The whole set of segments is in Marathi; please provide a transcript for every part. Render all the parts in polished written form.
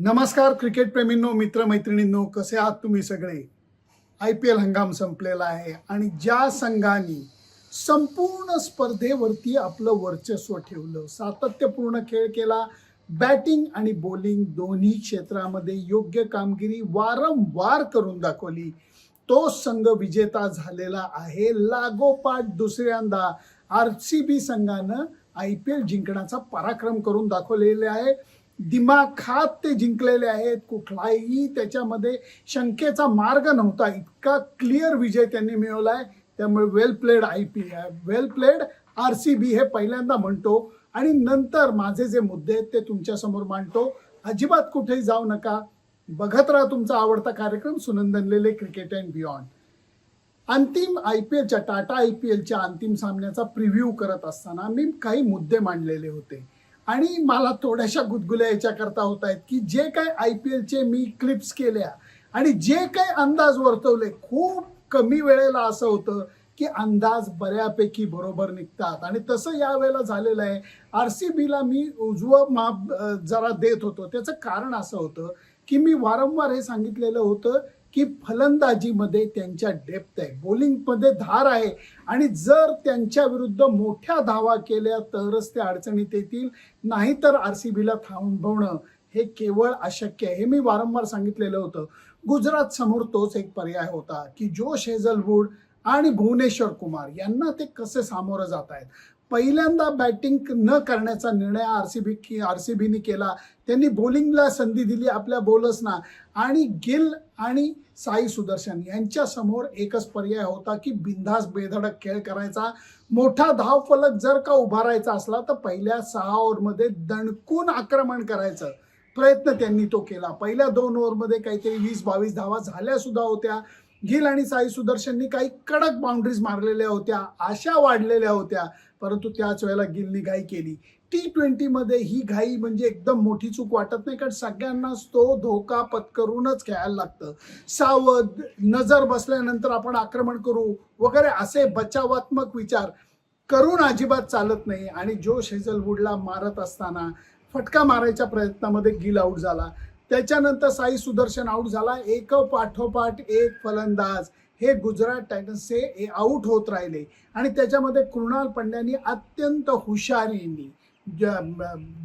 नमस्कार क्रिकेट प्रेमींनो, मित्रमैत्रिणींनो, कसे आहात तुम्ही सगळे? IPL हंगाम संपलेला आहे आणि ज्या संघाने संपूर्ण स्पर्धेवरती आपलं वर्चस्व ठेवलं, सातत्यपूर्ण खेळ केला, बॅटिंग आणि बॉलिंग दोन्ही क्षेत्रामध्ये योग्य कामगिरी वारंवार करून दाखवली, तो संघ विजेता झालेला आहे. लागोपाठ दुसऱ्यांदा RCB संघानं IPL जिंकण्याचा पराक्रम करून दाखवलेला आहे. दिमाखात ते जिंकलेले आहेत. कुठलाही त्याच्यामध्ये शंकेचा मार्ग नव्हता. इतका क्लिअर विजय त्यांनी मिळवलाय. त्यामुळे वेल प्लेड IPL, वेल प्लेड RCB हे पहिल्यांदा म्हणतो आणि नंतर माझे जे मुद्दे आहेत ते तुमच्या समोर मांडतो. अजिबात कुठेही जाऊ नका. बघत राहा तुमचा आवडता कार्यक्रम सुनंदन लेले क्रिकेट अँड बियॉन्ड. अंतिम IPLच्या टाटा IPLच्या अंतिम सामन्याचा प्रिव्ह्यू करत असताना मी काही मुद्दे मांडलेले होते आणि मला थोड्याशा गुदगुल्या याच्याकरता होत आहेत की जे काय IPLचे मी क्लिप्स केल्या आणि जे काय अंदाज वर्तवले, खूप कमी वेळेला असं होतं की अंदाज बऱ्यापैकी बरोबर निघतात आणि तसं यावेळेला झालेलं आहे. RCBला मी उजवं माप जरा देत होतो. त्याचं कारण असं होतं की मी वारंवार हे सांगितलेलं होतं की फलंदाजीमध्ये त्यांच्या डेप्थ आहे, बॉलिंगमध्ये धार आहे आणि जर त्यांच्या विरुद्ध मोठ्या धावा केल्या तरच ते अडचणीत येतील, नाहीतर RCBला थांबवणं हे केवळ अशक्य आहे. हे मी वारंवार सांगितलेलं होतं. गुजरात समोर तोच एक पर्याय होता की जोश हेझलवूड आणि भुवनेश्वर कुमार यांना ते कसे सामोरं जात आहेत. पहिल्यांदा बॅटिंग न करण्याचा निर्णय RCBने केला. त्यांनी बॉलिंगला संधी दिली आपल्या बॉलर्सना आणि गिल आणि साई सुदर्शन यांच्या समोर एकच पर्याय होता की बिनधास्त बेधडक खेळ करायचा. मोठा धावफलक जर का उभारायचा असला तर पहिल्या 6 ओव्हरमध्ये दणकून आक्रमण करायचं प्रयत्न त्यांनी तो केला. पहिल्या 2 ओव्हरमध्ये काहीतरी 20-22 धावा झाल्या सुद्धा होत्या. गिल आणि साई सुदर्शननी काही कडक बाउंड्रीज मारलेल्या होत्या, आशा वाढलेल्या होत्या, परंतु त्याच वेळेला गिलनी घाई केली. T20मध्ये ही घाई म्हणजे एकदम मोठी चूक वाटत नाही, कारण सगळ्यांनाच तो धोका पत्करूनच खेळायला लागतं. सावध, नजर बसल्यानंतर आपण आक्रमण करू वगैरे असे बचावात्मक विचार करून अजिबात चालत नाही. आणि जोश हेझलवूडला मारत असताना फटका मारायच्या प्रयत्नामध्ये गिल आऊट झाला. त्याच्यानंतर साई सुदर्शन आऊट झाला. एक पाठोपाठ एक फलंदाज हे गुजरात टायटन्सचे आऊट होत राहिले आणि त्याच्यामध्ये कृणाल पंड्यानी अत्यंत हुशारीने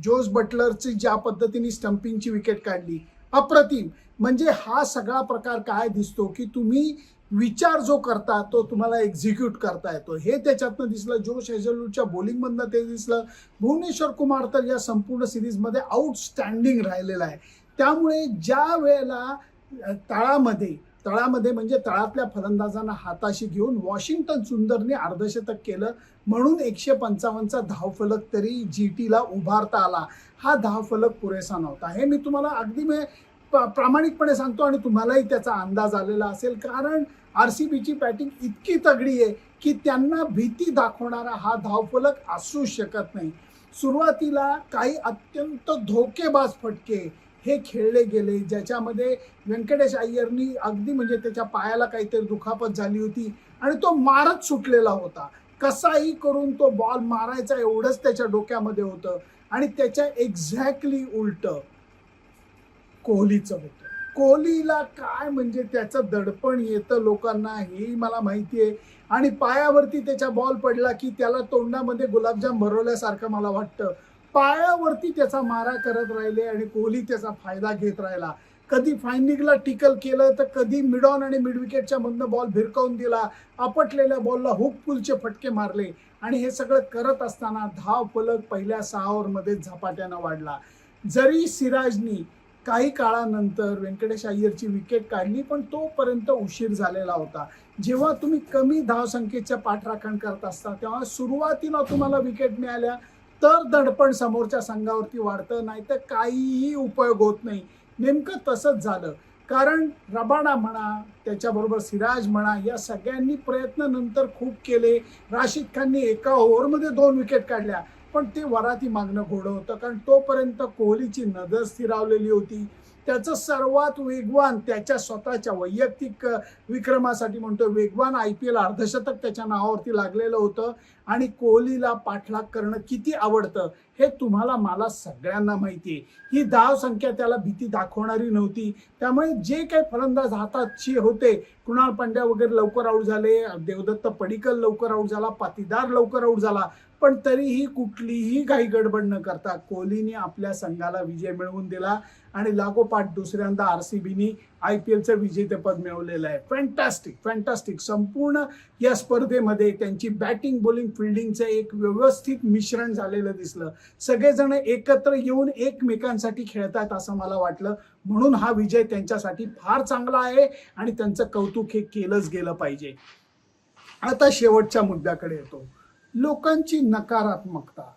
जोस बटलरची ज्या पद्धतीने स्टंपिंगची विकेट काढली, अप्रतिम. म्हणजे हा सगळा प्रकार काय दिसतो की तुम्ही विचार जो करता तो तुम्हाला एक्झिक्यूट करता येतो, हे त्याच्यातनं दिसलं. जोश हेझलवूडच्या बॉलिंगमधनं ते दिसलं. भुवनेश्वर कुमार तर या संपूर्ण सिरीजमध्ये आउटस्टँडिंग राहिलेला आहे. त्यामुळे ज्या वेळेला तळामध्ये म्हणजे तळातल्या फलंदाजांना हाताशी घेऊन वॉशिंग्टन सुंदरने अर्धशतक केलं म्हणून 155चा धावफलक तरी GTला उभारता आला. हा धावफलक पुरेसा नव्हता. हे मी तुम्हाला अगदी प्रामाणिकपणे सांगतो आणि तुम्हालाही त्याचा अंदाज आलेला असेल, कारण RCBची बॅटिंग इतकी तगडी आहे की त्यांना भीती दाखवणारा हा धावफलक असू शकत नाही. सुरुवातीला काही अत्यंत धोकेबाज फटके हे खेळले गेले, ज्याच्यामध्ये व्यंकटेश अय्यरनी अगदी म्हणजे त्याच्या पायाला काहीतरी दुखापत झाली होती आणि तो मारत सुटलेला होता. कसाही करून तो बॉल मारायचा एवढंच त्याच्या डोक्यामध्ये होतं आणि त्याच्या एक्झॅक्टली उलट कोहलीचं होतं. कोहलीला काय म्हणजे त्याचं दडपण येतं लोकांना, हेही मला माहिती आहे. आणि पायावरती त्याच्या बॉल पडला की त्याला तोंडामध्ये गुलाबजाम भरवल्यासारखं मला वाटतं. पायावरती त्याचा मारा करत राहिले आणि कोहली त्याचा फायदा घेत राहिला. कधी फायनिंगला टिकल केलं तर कधी मिड ऑन आणि मिड विकेटच्या मधनं बॉल भिरकावून दिला. आपटलेल्या बॉलला हुक पुलचे फटके मारले आणि हे सगळं करत असताना धावफलक पहिल्या 6 ओव्हरमध्ये झपाट्यानं वाढला. जरी सिराजनी काही काळानंतर व्यंकटेश अय्यरची विकेट काढली, पण तोपर्यंत उशीर झालेला होता. जेव्हा तुम्ही कमी धावसंख्येच्या पाठराखण करत असता तेव्हा सुरुवातीला तुम्हाला विकेट मिळाल्या तर दडपण समोरच्या संघावरती वाढतं, नाहीतर काहीही उपयोग होत नाही. नेमकं तसंच झालं, कारण रबाडा म्हणा, त्याच्याबरोबर सिराज म्हणा, या सगळ्यांनी प्रयत्न नंतर खूप केले. राशिद खाननी एका ओव्हरमध्ये 2 विकेट काढल्या, पण ते वराती मागणं घोडं होतं, कारण तोपर्यंत कोहलीची नजर स्थिरावलेली होती. त्याचं सर्वात वेगवान, त्याच्या स्वतःच्या वैयक्तिक विक्रमासाठी म्हणतो, वेगवान IPL अर्धशतक त्याच्या नावावरती लागलेलं होतं. आणि कोहलीला पाठलाग करणं किती आवडतं हे तुम्हाला मला सगळ्यांना माहिती आहे. ही धावसंख्या त्याला भीती दाखवणारी नव्हती. त्यामुळे जे काही फलंदाज हातातशी होते, कृणाल पांड्या वगैरे लवकर आऊट झाले, देवदत्त पडिक्कल लवकर आऊट झाला, पाटीदार लवकर आऊट झाला, पण तरीही कुठलीही घाई गडबड न करता कोहलीने आपल्या संघाला विजय मिळवून दिला आणि लागोपाठ दुसऱ्यांदा RCBने IPLचं विजेतेपद मिळवलेलं आहे. Fantastic fantastic. संपूर्ण या स्पर्धेमध्ये त्यांची बॅटिंग बॉलिंग फिल्डिंगचं एक व्यवस्थित मिश्रण झालेलं दिसलं. सगळेजण एकत्र येऊन एकमेकांसाठी खेळतात असं मला वाटलं. म्हणून हा विजय त्यांच्यासाठी फार चांगला आहे आणि त्यांचं कौतुक हे केलंच गेलं पाहिजे. आता शेवटच्या मुद्द्याकडे येतो. लोकांची नकारात्मकता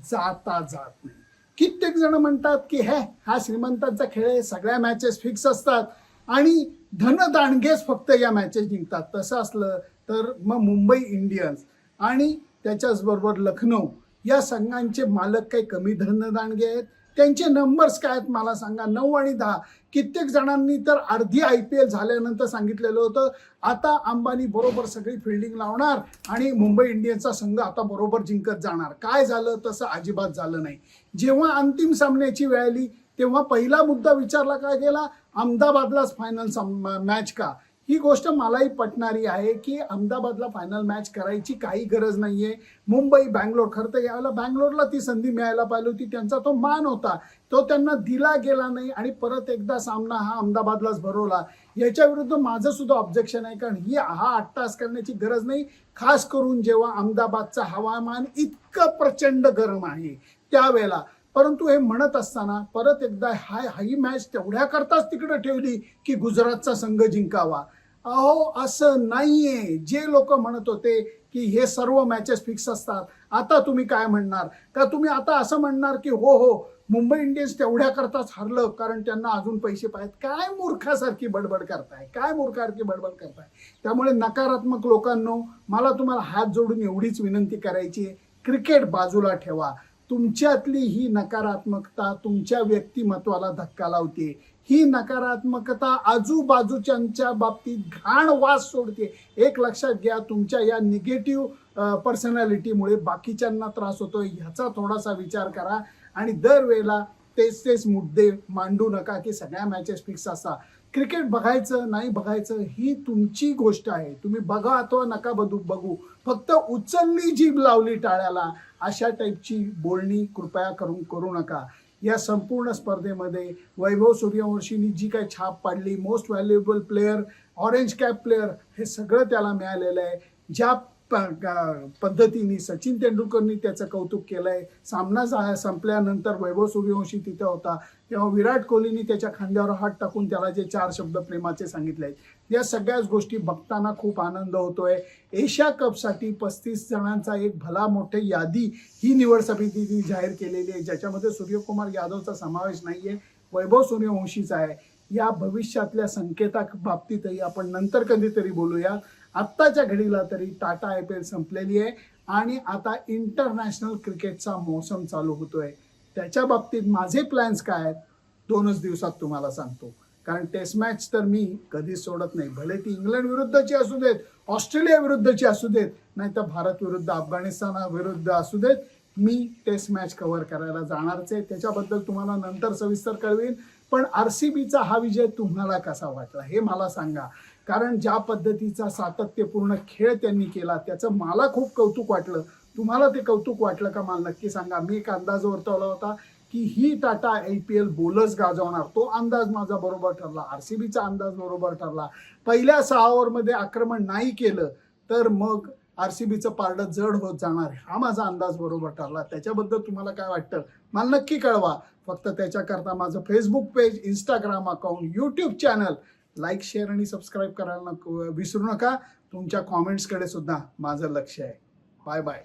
जाता जात नाही. कित्येक जण म्हणतात की हा श्रीमंतांचा खेळ आहे, सगळ्या मॅचेस फिक्स असतात आणि धनदांडगेच फक्त या मॅचेस जिंकतात. तसं असलं तर मग मुंबई इंडियन्स आणि त्याच्याच बरोबर लखनौ या संघांचे मालक काही कमी धनदांडगे आहेत? त्यांचे नंबर्स काय आहेत मला सांगा. 9 आणि 10. कित्येक जणांनी तर अर्धी IPL झाल्यानंतर सांगितलेलं होतं आता अंबानी बरोबर सगळी फिल्डिंग लावणार आणि मुंबई इंडियन्सचा संघ आता बरोबर जिंकत जाणार. काय झालं? तसं अजिबात झालं नाही. जेव्हा अंतिम सामन्याची वेळ आली तेव्हा पहिला मुद्दा विचारला काय गेला, अहमदाबादलाच फायनल मॅच का? ही गोष्ट मलाही पटणारी आहे की अहमदाबादला फायनल मॅच करायची काही गरज नाहीये. मुंबई बँगलोर, खरं तर यावेळेला बँगलोरला ती संधी मिळायला पाहिजे होती. त्यांचा तो मान होता, तो त्यांना दिला गेला नाही आणि परत एकदा सामना हा अहमदाबादलाच भरवला. याच्या विरुद्ध माझं सुद्धा ऑब्जेक्शन आहे, कारण हा 8 तास करण्याची गरज नाही, खास करून जेव्हा अहमदाबादचं हवामान इतकं प्रचंड गरम आहे त्यावेळेला. परंतु हे म्हणत असताना परत एकदा ही मॅच तेवढ्या करताच तिकडे ठेवली की गुजरातचा संघ जिंकावा. अहो असं नाहीये. जे लोक म्हणत होते की हे सर्व मॅचेस फिक्स असतात, आता तुम्ही काय म्हणणार? का तुम्ही आता असं म्हणणार की हो मुंबई इंडियन्स तेवढ्या करताच हरलं कारण त्यांना अजून पैसे पाहिजेत? काय मूर्खासारखी बडबड करताय, काय मूर्खासारखी बडबड करताय? त्यामुळे नकारात्मक लोकांनो, मला तुम्हाला हात जोडून एवढीच विनंती करायची आहे, क्रिकेट बाजूला ठेवा. तुमच्यातली ही नकारात्मकता तुमच्या व्यक्तिमत्वाला धक्का लावते. ही नकारात्मकता आजूबाजूच्या बाबतीत घाण वास सोडते. एक लक्षात घ्या, तुमच्या या निगेटिव्ह पर्सनॅलिटीमुळे बाकीच्यांना त्रास होतोय. ह्याचा थोडासा विचार करा आणि दरवेळेला तेच मुद्दे मांडू नका की सगळ्या मॅचेस फिक्स असतात. क्रिकेट बघायचं नाही बघायचं ही तुमची गोष्ट आहे. तुम्ही बघा अथवा नका बघू, फक्त उचलली जीभ लावली टाळ्याला अशा टाईपची बोलणी कृपया करू नका. या संपूर्ण स्पर्धेमध्ये वैभव सूर्यवंशींनी जी काही छाप पाडली, most valuable player, orange cap player, हे सगळं त्याला मिळालेलं आहे. ज्या पद्धतीने सचिन तेंडुलकरनी त्याचं कौतुक केलंय. सामना संपल्यानंतर वैभव सूर्यवंशी तिथे होता तेव्हा विराट कोहलीनी त्याच्या खांद्यावर हात टाकून त्याला जे 4 शब्द प्रेमाचे सांगितले, या सगळ्याच गोष्टी बघताना खूप आनंद होतोय. एशिया कपसाठी 35 जणांचा एक भला मोठी यादी ही निवड समितीने जाहीर केलेली आहे, ज्याच्यामध्ये सूर्यकुमार यादवचा समावेश नाहीये, वैभव सूर्यवंशीचा आहे. या भविष्यातल्या संकेता बाबतीतही आपण नंतर कधीतरी बोलूया. आत्ताच्या घडीला तरी टाटा IPL संपलेली आहे आणि आता इंटरनॅशनल क्रिकेटचा मोसम चालू होतोय. त्याच्या बाबतीत माझे प्लॅन्स काय आहेत 2च दिवसात तुम्हाला सांगतो. कारण टेस्ट मॅच तर मी कधीच सोडत नाही, भले ती इंग्लंड विरुद्धची असू देत, ऑस्ट्रेलिया विरुद्धची असू देत, नाहीतर भारत विरुद्ध अफगाणिस्तान विरुद्ध असू देत, मी टेस्ट मॅच कव्हर करायला जाणारच आहे. त्याच्याबद्दल तुम्हाला नंतर सविस्तर कळवेन. पण RCBचा हा विजय तुम्हाला कसा वाटला हे मला सांगा. कारण ज्या पद्धतीचा सातत्यपूर्ण खेळ त्यांनी केला त्याचं मला खूप कौतुक वाटलं. तुम्हाला ते कौतुक वाटलं का मला नक्की सांगा. मी एक अंदाज वर्तवला होता की ही टाटा IPL बोलच गाजवणार. तो अंदाज माझा बरोबर ठरला. RCBचा अंदाज बरोबर ठरला. पहिल्या 6 ओव्हरमध्ये आक्रमण नाही केलं तर मग RCBचं पारडं जड होत जाणार, हा माझा अंदाज बरोबर ठरला. त्याच्याबद्दल तुम्हाला काय वाटतं मला नक्की कळवा. फक्त त्याच्याकरता माझं Facebook page, Instagram account, YouTube channel like, share आणि सबस्क्राईब करायला विसरू नका. तुमच्या कॉमेंट्सकडे सुद्धा माझं लक्ष आहे. Bye bye.